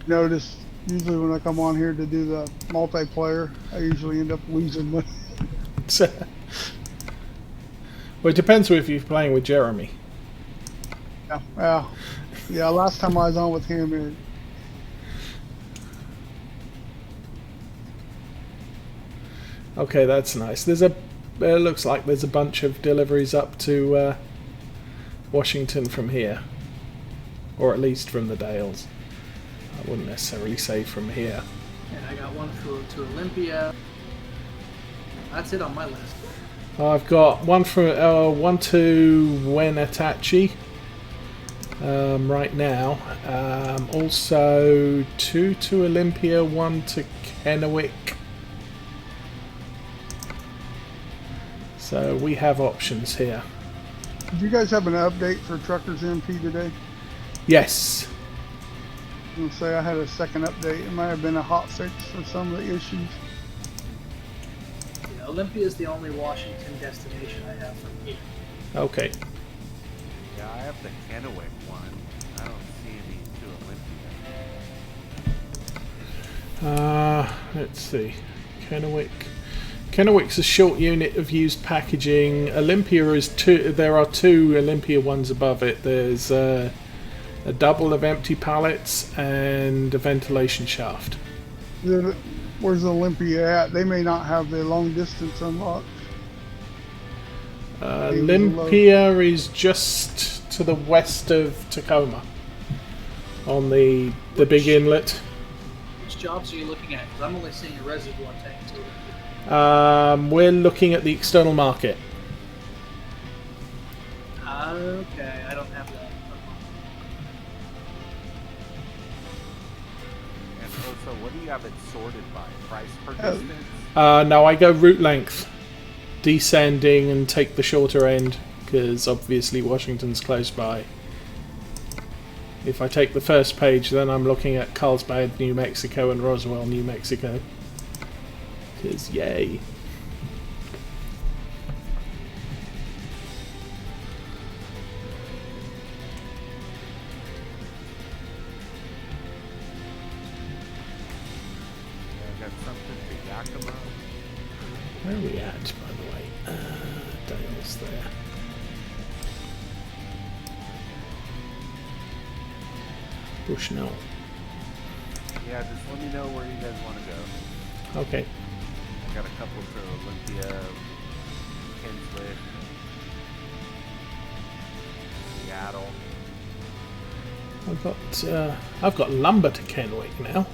Notice usually when I come on here to do the multiplayer, I usually end up losing money. Well, it depends if you're playing with Jeremy. Yeah. Last time I was on with him, Okay, that's nice. It looks like there's a bunch of deliveries up to Washington from here, or at least from the Dalles. I wouldn't necessarily say from here. And I got one to Olympia. That's it on my list. I've got one to Wenatchee right now. Also 2 to Olympia, 1 to Kennewick. So we have options here. did you guys have an update for Truckers MP today? Yes. I'm gonna say I had a second update. It might have been a hot fix for some of the issues. Yeah, Olympia is the only Washington destination I have from here. Okay. Yeah, I have the Kennewick one. I don't see any to Olympia. Let's see. Kennewick's a short unit of used packaging. Olympia is two. There are 2 Olympia ones above it. There's a double of empty pallets and a ventilation shaft. Where's Olympia at? They may not have the long distance unlocked. Olympia is just to the west of Tacoma, on the big inlet. Which jobs are you looking at? Because I'm only seeing a reservoir tank to Olympia. We're looking at the external market. Okay, I don't have that. And also, what do you have it sorted by? Price per distance? No, I go route length, descending and take the shorter end, because obviously Washington's close by. If I take the first page, then I'm looking at Carlsbad, New Mexico and Roswell, New Mexico. Because yay. Where are we at, by the way? Dalles there. Bushnell. Yeah, just let me know where you guys want to go. Okay. I got a couple to Olympia, Kinswick, Seattle. I've got lumber to Kennewick now.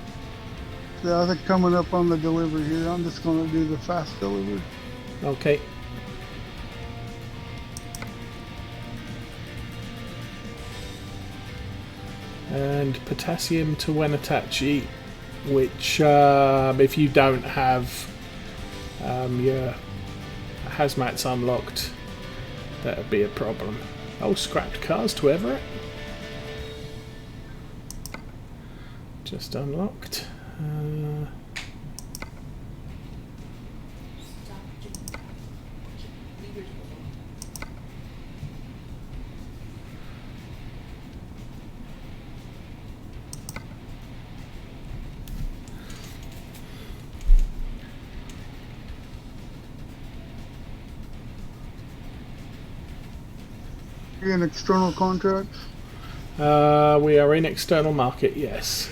Yeah, I think coming up on the delivery here, I'm just gonna do the fast delivery. Okay. And potassium to Wenatchee, which if you don't have your hazmats unlocked, that would be a problem. Oh, scrapped cars to Everett. Just unlocked. You in external contracts? We are in external market, yes.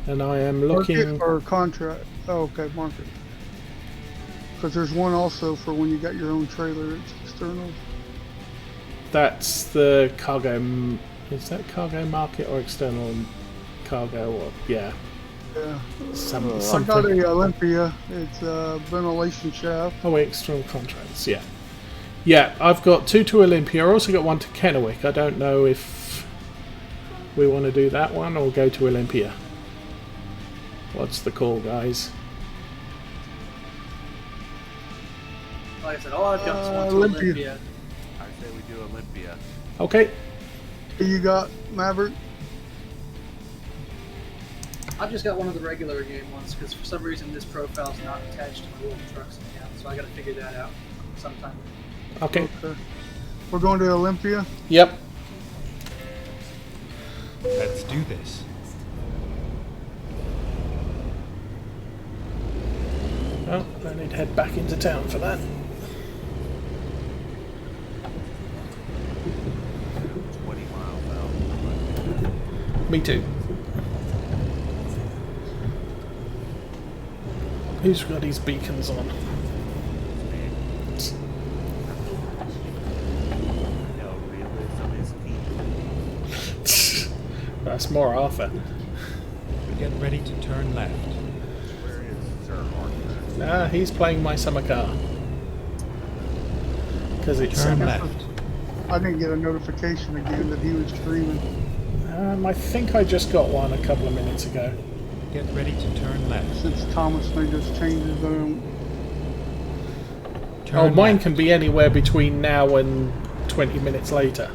And I am looking... Market or contract? Oh, okay, market. Because there's one also for when you got your own trailer, it's external. That's the cargo... Is that cargo market or external cargo? Or yeah. Yeah. Something. I got a Olympia. It's a ventilation shaft. Oh, external contracts, yeah. Yeah, I've got 2 to Olympia. I also got 1 to Kennewick. I don't know if we want to do that one or go to Olympia. What's the call, guys? Like I said, all I've got is one to Olympia. I say we do Olympia. Okay. Who you got, Maverick? I've just got one of the regular game ones because for some reason this profile's not attached to my little trucks account, so I got to figure that out sometime. Okay. We're going to Olympia? Yep. Let's do this. Oh, I need to head back into town for that. 20 miles out. Me too. Who's got his beacons on? No realism is key. That's more Arthur. Get ready to turn left. Where is Sir Arthur? Nah, he's playing my summer car. Because it's... Turn left. I didn't get a notification again that he was streaming. I think I just got one a couple of minutes ago. Get ready to turn left. Since Thomas made those changes, I don't... Turn Oh, mine left. can be anywhere between now and 20 minutes later.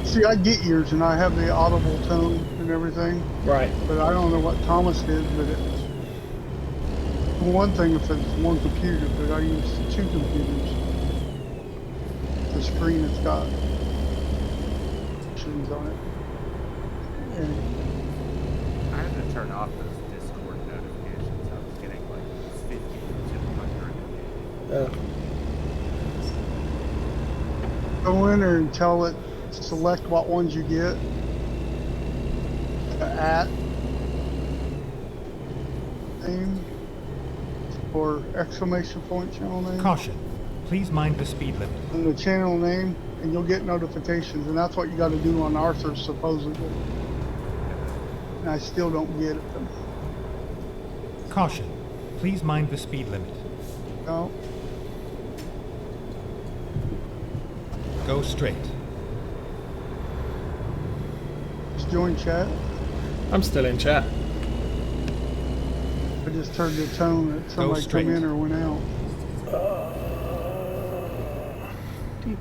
See, I get yours and I have the audible tone and everything, Right. but I don't know what Thomas did, but it's one thing if it's one computer, but I use two computers. The screen has got options on it. And I had to turn off those Discord notifications. I was getting like 50 to 200. go in there and tell it, select what ones you get. The @ name or exclamation point channel name. Caution. Please mind the speed limit. And the channel name, and you'll get notifications, and that's what you got to do on Arthur supposedly. And I still don't get it. Caution. Please mind the speed limit. No, Go straight. just join chat. I'm still in chat. I just heard the tone that somebody straight. come in or went out. Deep.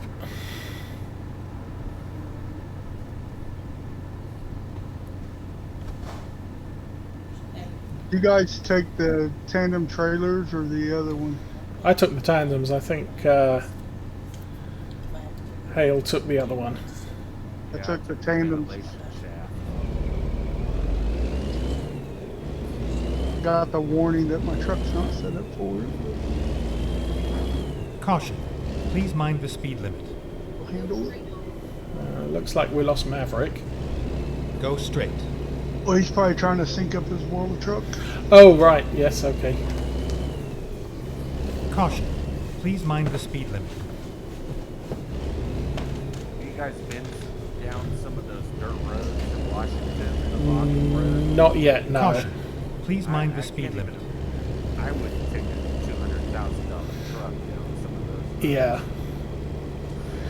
You guys take the tandem trailers or the other one? I took the tandems. I think Hale took the other one. I took the tandems. Got the warning that my truck's not set up for it. Caution. Please mind the speed limit. I'll handle it. Looks like we lost Maverick. Go straight. Well, he's probably trying to sync up his world truck. Oh, right. Yes, okay. Caution. Please mind the speed limit. Have you guys been down some of those dirt roads in Washington and the logging roads? Not yet, no. Caution. Please mind I the speed can't limit. even- I wouldn't take a $200,000 truck down some of those. Yeah.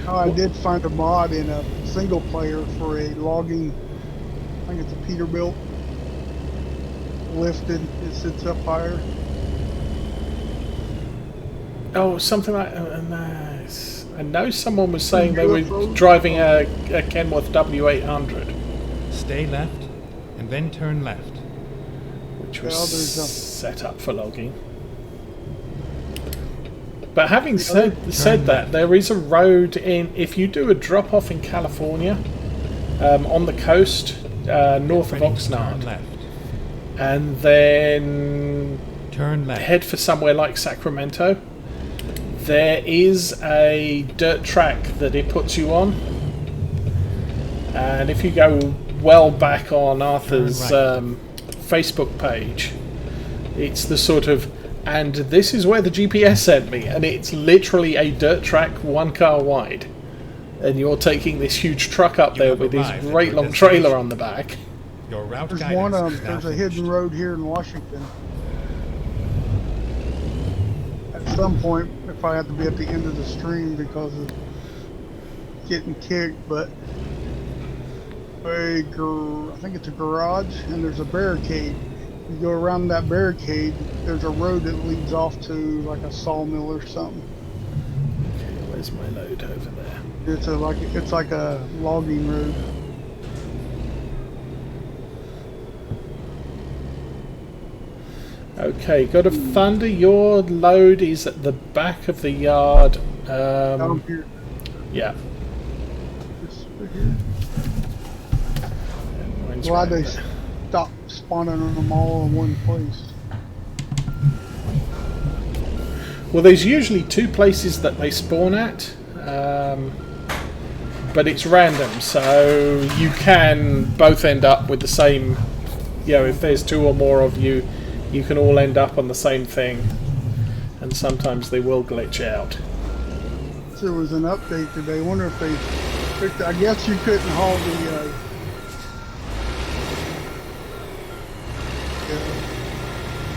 Oh, I did find a mod in a single player for a logging, I think it's a Peterbilt. Lifted, it sits up higher. Oh, something like nice. I know someone was saying they were UFOs? driving a Kenworth W800, Stay left and then turn left. which was Well, there's a- set up for logging. But having said that, there is a road in. If you do a drop off in California, on the coast, north of Ready to turn Oxnard, left. and then Turn left. head for somewhere like Sacramento, there is a dirt track that it puts you on, and if you go well back on Arthur's Turn Facebook page, it's the sort of, and this is where the GPS sent me, and it's literally a dirt track 1 car wide, and you're taking this huge truck up You there have with this arrived at great your long trailer destination. on the back. Your route There's guidance one, is now there's a hidden finished. road here in Washington. At some point, if I have to be at the end of the stream because of getting kicked, but I think it's a garage and there's a barricade. You go around that barricade, there's a road that leads off to like a sawmill or something. Okay, where's my load over there? It's like a logging road. Okay, God of Thunder, your load is at the back of the yard. Down here, Yeah. just right here. Mine's Glad right they there. stopped spawning them all in one place. Well, there's usually two places that they spawn at, but it's random, so you can both end up with the same. You know, if there's two or more of you, you can all end up on the same thing, and sometimes they will glitch out. There was an update today. I wonder if they fixed it. I guess you couldn't haul the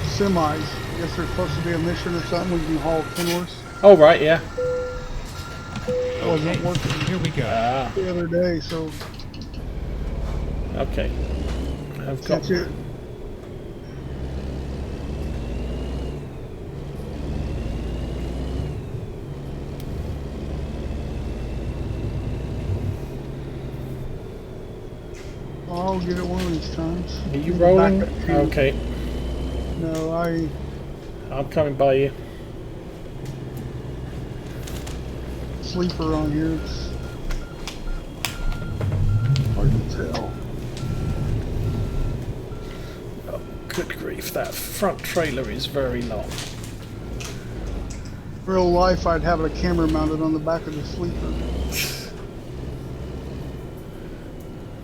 semis. I guess there's supposed to be a mission or something where you can haul Kenworths. Oh right, yeah. It wasn't working Here we go. Ah, the other day, so okay. I've got. that's it. I'll get it one of these times. Are you Back rolling? up to- Okay, No, I'm coming by you. sleeper on here. It's hard to tell. Oh, good grief! That front trailer is very long. Real life, I'd have a camera mounted on the back of the sleeper.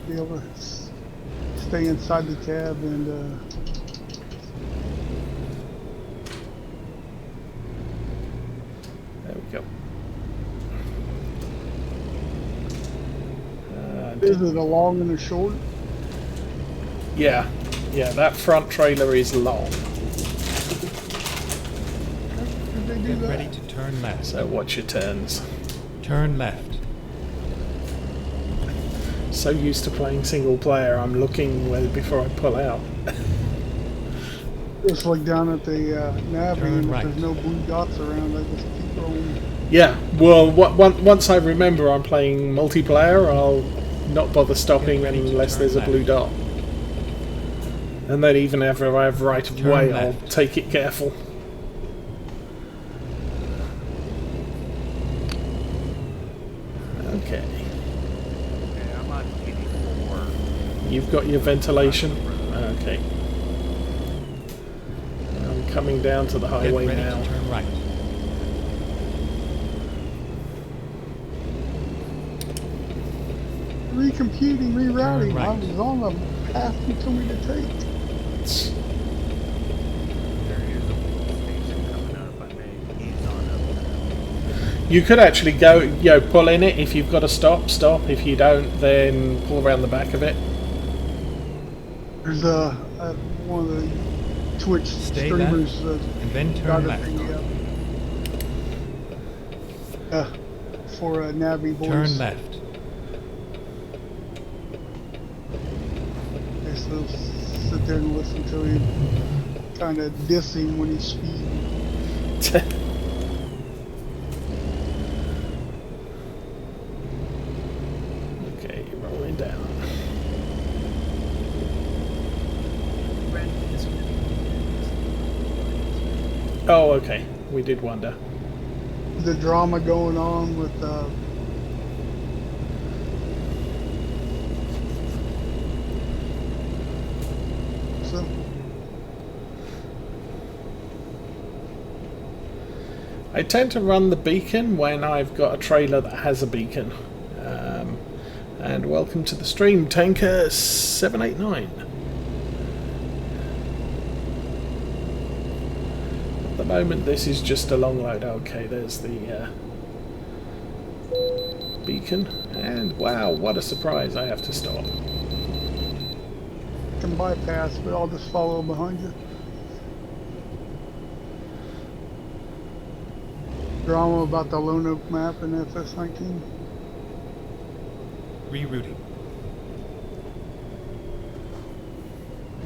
Be able to stay inside the cab and There we go. is it a long and a short? Yeah, that front trailer is long. Did they do Get that? ready to turn left. So watch your turns. Turn left. So used to playing single player, I'm looking before I pull out. Just like down at the nav, Turn and if right. there's no blue dots around, I just keep rolling. Yeah, well, once I remember I'm playing multiplayer, I'll not bother stopping Get ready to unless turn there's a left. blue dot. And then even if I have right of Turn way, I'll left. take it careful. Okay, Okay, I'm on 84. you've got your ventilation. Okay. I'm coming down to the Get highway ready now. to turn right. Recomputing, rerouting. Turn right. I was on the path you told me to take. There is a police station coming up. I may ease on up there. You could actually go, pull in it. If you've got to stop. If you don't, then pull around the back of it. There's one of the Twitch Stay streamers And then got turn a left. thing for Navi voice. Turn left. I still sit there and listen to him, kind of dissing when he's speeding. Okay, rolling down. Brandon is gonna be- Oh, okay. We did wonder. The drama going on with so I tend to run the beacon when I've got a trailer that has a beacon. And welcome to the stream, Tanker 789. At the moment, this is just a long load. Okay, there's the beacon, and wow, what a surprise! I have to stop. can bypass, but I'll just follow behind you. Drama about the Lone Oak map in FS19. Rerouting.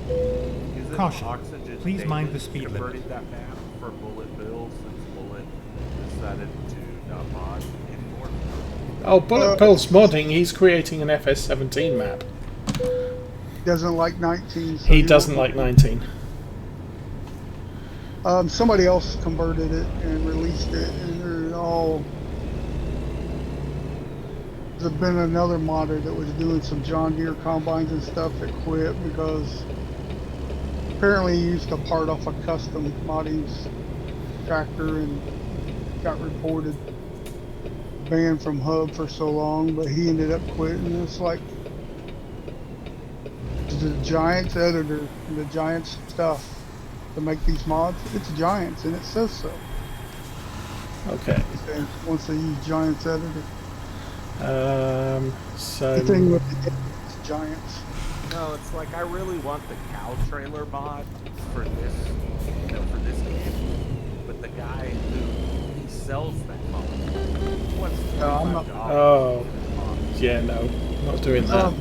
Is it Caution. Oxygen Please mind the David speed limit. converted that map for Bullet Bill since Bullet decided to not mod anymore? Oh, Bullet Bill's modding. He's creating an FS17 map. Doesn't like 19. So He won't doesn't like 19. Somebody else converted it and released it, and they're all. There's been another modder that was doing some John Deere combines and stuff that quit because apparently he used a part off a custom modding's tractor and got reported banned from Hub for so long, but he ended up quitting. It's like the Giants editor, the Giants stuff to make these mods. It's Giants, and it says so. Okay. And once they use Giants editor, So the thing with it's Giants. No, it's like I really want the cow trailer mod for this, for this game. But the guy who he sells that mod wants I'm not- $25 Oh. for the mod. yeah, no, not doing that. I'm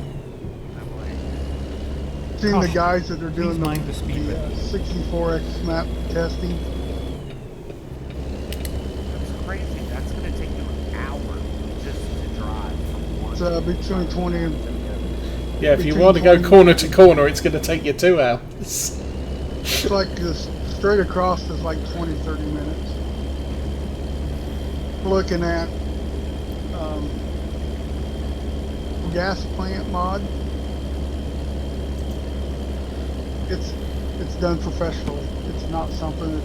like, Seen the Caution. guys that are Please doing mind the speed limit. 64X map testing. that's crazy. That's gonna take you an hour just to drive from one. It's between 20 and Yeah, if you between want to go 20 corner to corner, it's going to take you 2 hours. it's like this straight across is like 20-30 minutes. Looking at gas plant mod. It's done professionally. It's not something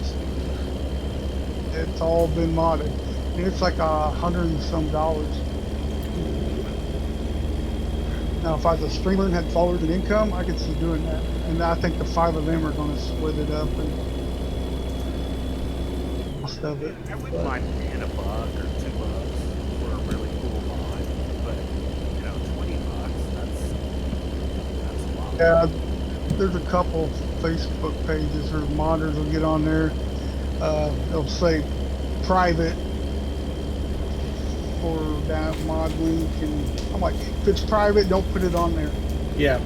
it's all been modded. And it's like $100 and some. Now, if I was a streamer and had followers and income, I could see doing that. And I think the 5 of them are going to split it up and most of it. I wouldn't mind paying $1 or $2 for a really cool mod, but $20, that's a lot. Yeah, there's a couple Facebook pages or modders will get on there. They'll say private for that mod link, and I'm like, if it's private, don't put it on there. Yeah.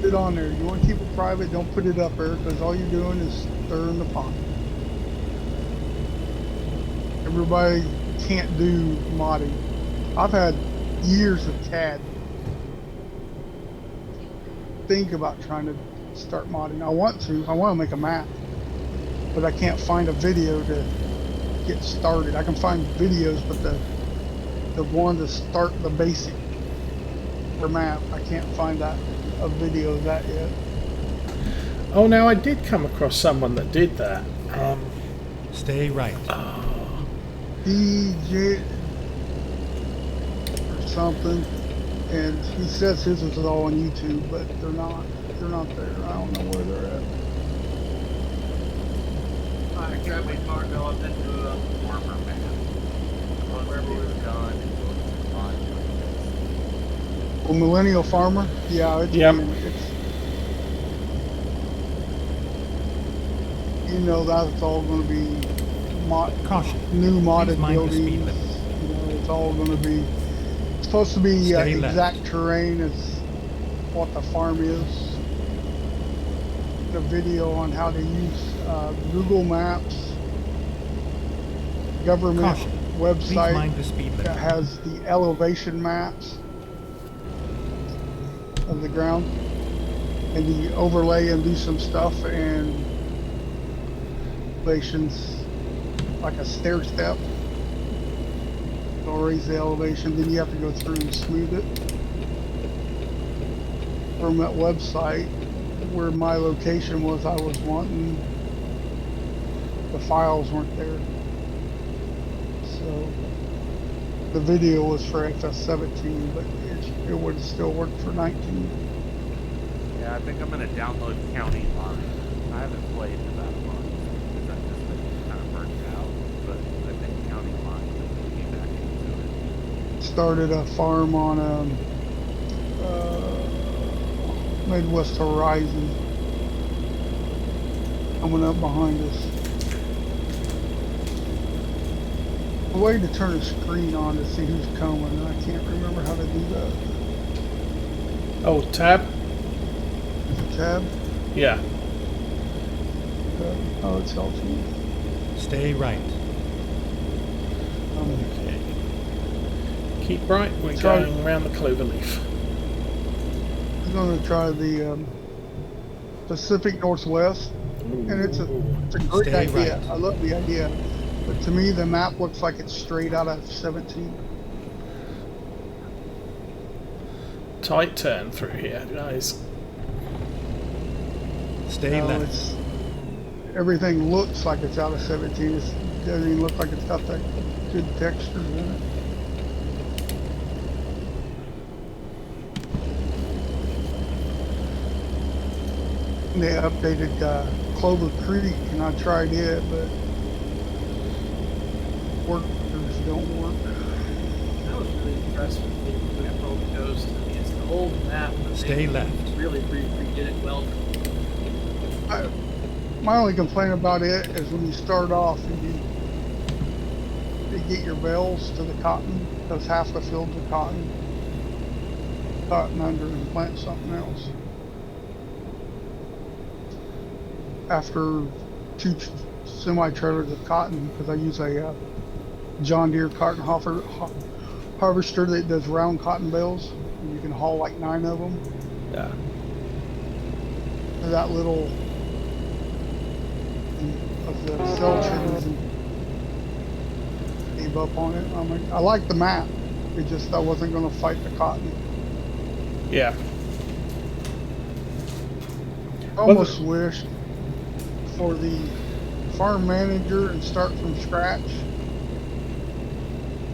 Put it on there. You want to keep it private, don't put it up there, because all you're doing is stirring the pot. Everybody can't do modding. I've had years of CAD. Think about trying to start modding. I want to make a map, but I can't find a video to get started. I can find videos, but the one to start the basic for map, I can't find a video of that yet. Oh, now I did come across someone that did that. Stay right. DJ or something, and he says his is all on YouTube, but they're not there. I don't know where they're at. Alright, grab my car, go up into Warmer man. Wherever you're done and go to the mod. Well, Millennial Farmer, yeah, it's, Yep. That's all going to be Caution. new modded Please mind the speed buildings. limit. It's all going to be. It's supposed to be Stay left. exact terrain as what the farm is. The video on how to use Google Maps, government Caution. Please website mind the speed that limit. has the elevation maps of the ground, and you overlay and do some stuff and elevations like a stair step. It'll raise the elevation, then you have to go through and smooth it. From that website where my location was, I was wanting, the files weren't there. So the video was for FS17, but it would still work for 19. Yeah, I think I'm gonna download County Line. I haven't played in about a month because I've just been kind of burnt out. But I think County Line is gonna be back into it. Started a farm on Midwest Horizon, coming up behind us. A way to turn a screen on to see who's coming, and I can't remember how to do that. Oh, tab? Is it tab? Yeah. Oh, it's helpful. Stay right. Okay. Keep right, we're Try- going around the clover leaf. I'm going to try the Pacific Northwest, and it's a great Stay idea. right. I love the idea, but to me the map looks like it's straight out of 17. Tight turn through here, guys. Stay No, left. it's everything looks like it's out of 17. It doesn't even look like it's got that good textures in it. And they updated Clover Creek, and I tried it, but workers don't work. I was really impressed with the Emerald Coast. I mean, it's an old map, but Stay they left. really redid it well. My only complaint about it is when you start off and you get your bales to the cotton, because half the fields are cotton. Cotton under and plant something else. After 2 semi-trailers of cotton, because I use a John Deere cotton harvester that does round cotton bales, and you can haul like 9 of them. Yeah. That little of the cell trees and gave up on it. I'm like, I like the map. It just I wasn't going to fight the cotton. Yeah. I almost wish for the farm manager and start from scratch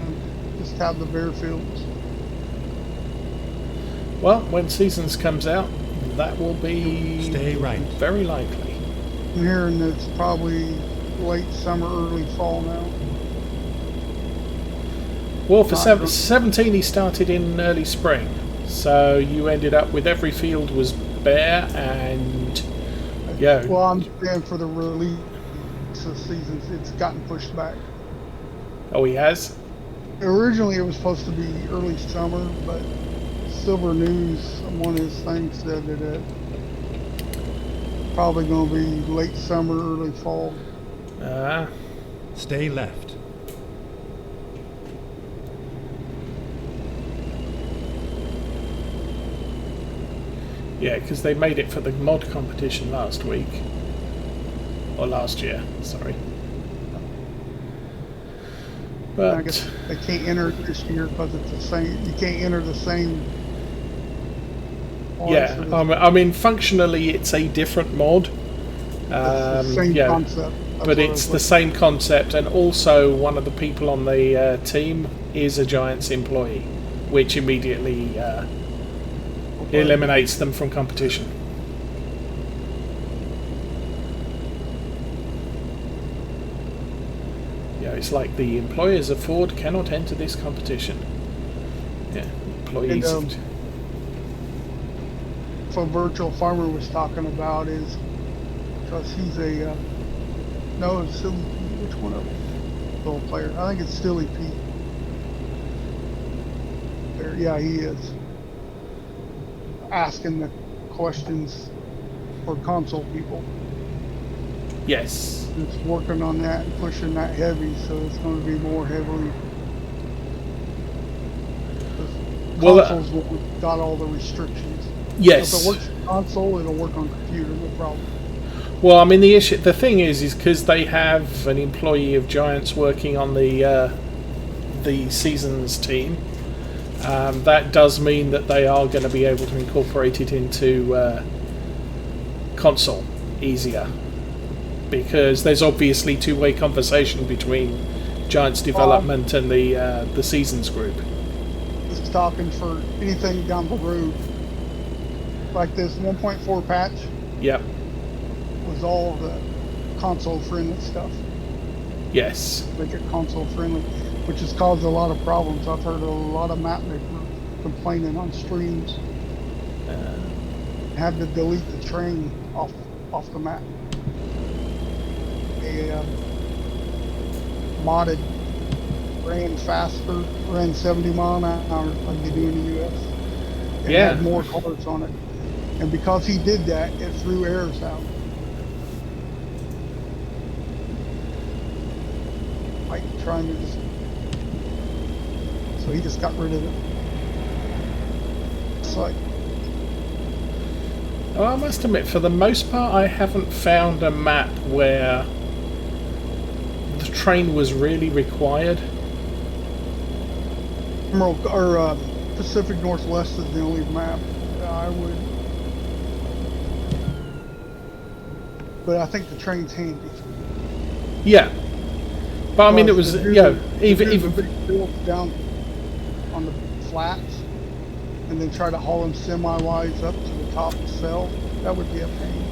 and just have the bare fields. Well, when Seasons comes out, that will be Stay right. very likely. I'm hearing it's probably late summer, early fall now. Well, for 17 he started in early spring, so you ended up with every field was bare and yeah. Well, I'm saying for the release of seasons, it's gotten pushed back. Oh, he has? Originally, it was supposed to be early summer, but Silver News, one of his things, said that it probably going to be late summer, early fall. Stay left. Yeah, because they made it for the mod competition last week. Or last year, sorry. But I guess they can't enter it this year because it's the same. You can't enter the same. yeah, I mean, functionally it's a different mod. It's the same concept. But it's the same concept, and also one of the people on the team is a Giants employee, which immediately eliminates them from competition. Yeah, it's like the employers of Ford cannot enter this competition. Yeah, employees. And, what Virtual Farmer was talking about is because he's a no, it's Silly Pete. Which one of them? Little player. I think it's Silly Pete. There, yeah, he is asking the questions for console people. Yes. It's working on that and pushing that heavy, so it's going to be more heavily. Well, Consoles got all the restrictions. Yes. If it works on console, it'll work on computer, no problem. Well, I mean, the thing is because they have an employee of Giants working on the Seasons team. That does mean that they are going to be able to incorporate it into console easier, because there's obviously two-way conversation between Giants development and the Seasons group. Just talking for anything down the road, like this 1.4 patch. Yep. Was all the console friendly stuff. Yes. Make it console friendly, which has caused a lot of problems. I've heard a lot of map makers complaining on streams. Had to delete the train off the map. They modded ran faster, ran 70 mile an hour like they do in the US. It had more cars on it. And because he did that, it threw errors out. Like trying to just, so he just got rid of it. It's like, well, I must admit, for the most part, I haven't found a map where the train was really required. Emerald or Pacific Northwest is the only map that I would but I think the train's handy. Yeah. But I mean, it was, To do you know, the even big builds down on the flats, and then try to haul them semi-wise up to the top to sell. That would be a pain.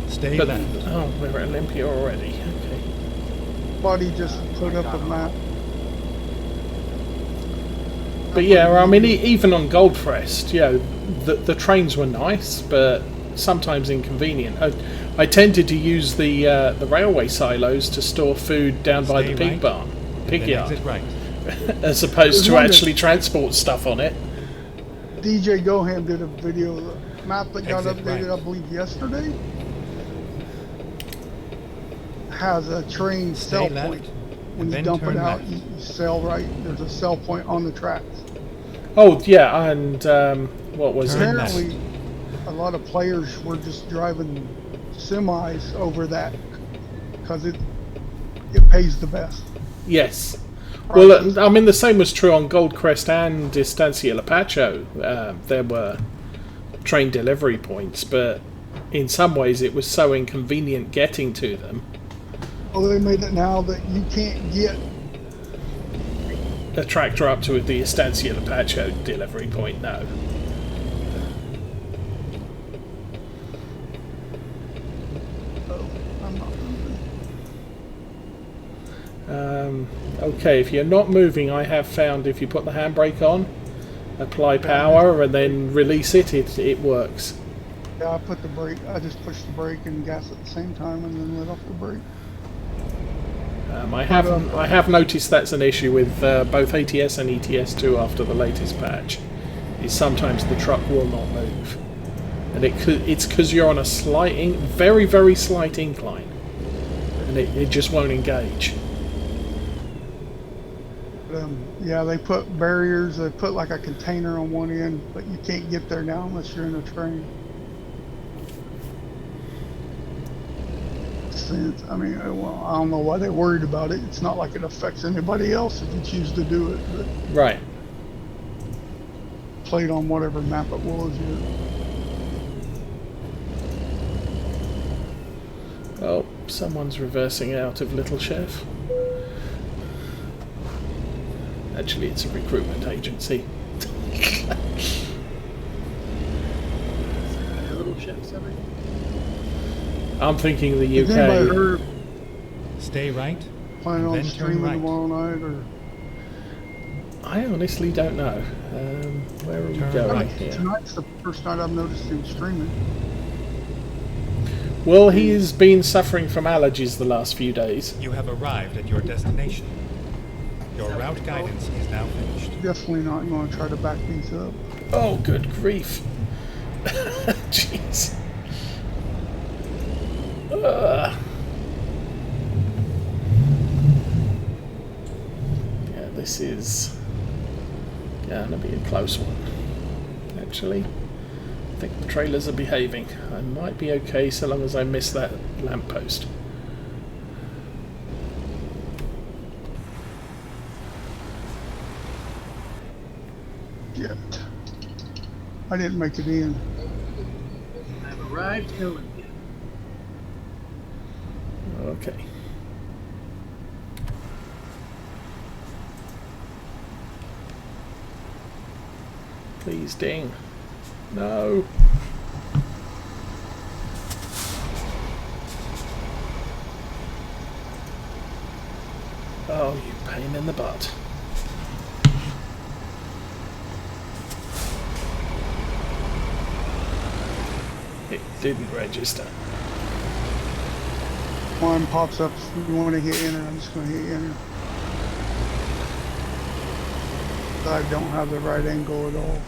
Stay but, left. oh, we're at Olympia already. Okay. Buddy just put up a map. But yeah, I mean, even on Goldcrest, you know, the trains were nice, but sometimes inconvenient. I tended to use the railway silos to store food down by Stay the pig right, barn, pig Then yard, exit right. as opposed to There's one actually transport stuff on it. DJ Goham did a video, map that got Exit updated, right. I believe, yesterday. Has a train Stay sell left, point. When and you then dump it turn out, left. you sell right. There's a sell point on the tracks. Oh yeah, and what was Turn it? left. Apparently, a lot of players were just driving semis over that because it pays the best. Yes. Well, I mean, the same was true on Goldcrest and Estancia Lapacho. There were train delivery points, but in some ways it was so inconvenient getting to them. Oh, they made it now that you can't get. A tractor up to the Estancia Lapacho delivery point, no. Oh, I'm not moving. Okay, if you're not moving, I have found if you put the handbrake on, apply power, and then release it, it works. Yeah, I put the brake. I just pushed the brake and gas at the same time, and then let off the brake. I have noticed that's an issue with both ATS and ETS2 after the latest patch. Is sometimes the truck will not move, and it's because you're on a very very slight incline, and it just won't engage. Yeah, they put barriers. They put like a container on one end, but you can't get there now unless you're in a train. I mean, well, I don't know why they're worried about it. It's not like it affects anybody else if you choose to do it. But Right. played on whatever map it was. Yeah. Oh, someone's reversing out of Little Chef. Actually, it's a recruitment agency. Little chefs, everything. I'm thinking the Has anybody UK. heard Stay right. planning and on then turn streaming right. tomorrow night or? I honestly don't know. Where are we Turn going right. here? Tonight's the first night I've noticed him streaming. Well, he's been suffering from allergies the last few days. You have arrived at your destination. Your route guidance is now finished. Definitely not going to try to back these up. Oh, good grief. Jeez. Yeah, this is going to be a close one. Actually, I think the trailers are behaving. I might be okay so long as I miss that lamppost. Yet. I didn't make it in. I've arrived in Olympia. Okay. Please ding. No. Oh, you pain in the butt. It didn't register. One pops up. If you want to hit enter, I'm just going to hit enter. I don't have the right angle at all.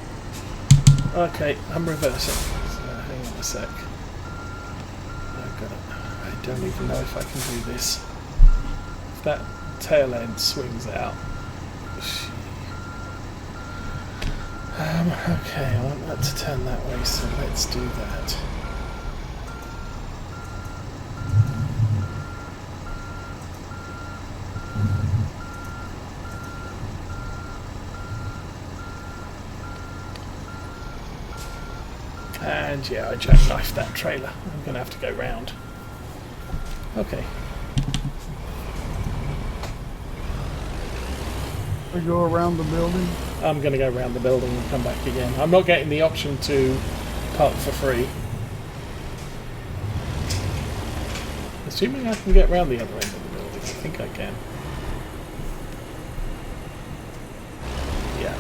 Okay, I'm reversing. So hang on a sec. I don't even know if I can do this. If that tail end swings out. Okay, I want that to turn that way, so let's do that. And yeah, I jackknifed that trailer. I'm going to have to go round. Okay. We go around the building. I'm going to go around the building and come back again. I'm not getting the option to park for free. Assuming I can get around the other end of the building. I think I can. Yeah.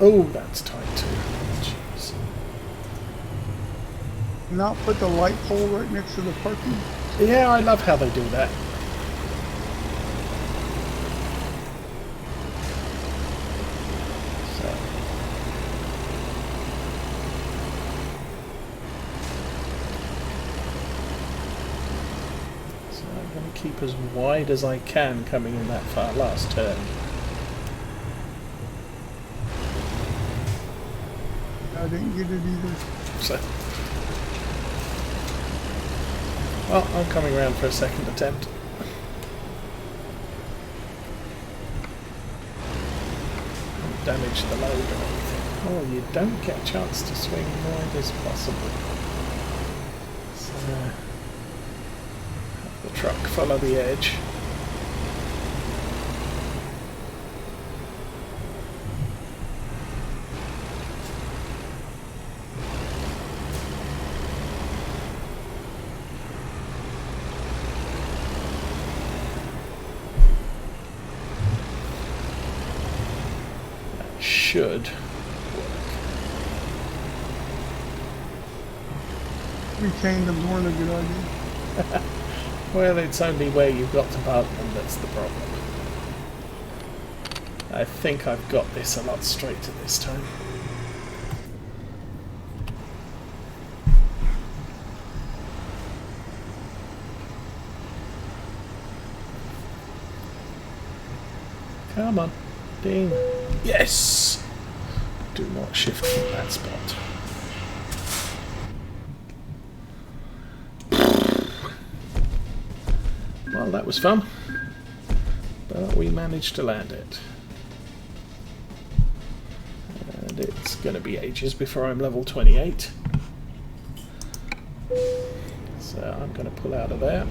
Oh, that's tight too. Jeez. Not put the light pole right next to the parking. Yeah, I love how they do that. So I'm going to keep as wide as I can coming in that far last turn. I didn't get it either. So, well, I'm coming around for a second attempt. Don't damage the load or anything. Oh, you don't get a chance to swing wide as possible. So, have the truck follow the edge. Should work. Retain them weren't a good idea. Well, it's only where you've got to park them that's the problem. I think I've got this a lot straighter this time. Come on. Ding. Yes! Do not shift from that spot. Well, that was fun. But we managed to land it. And it's going to be ages before I'm level 28. So I'm going to pull out of there.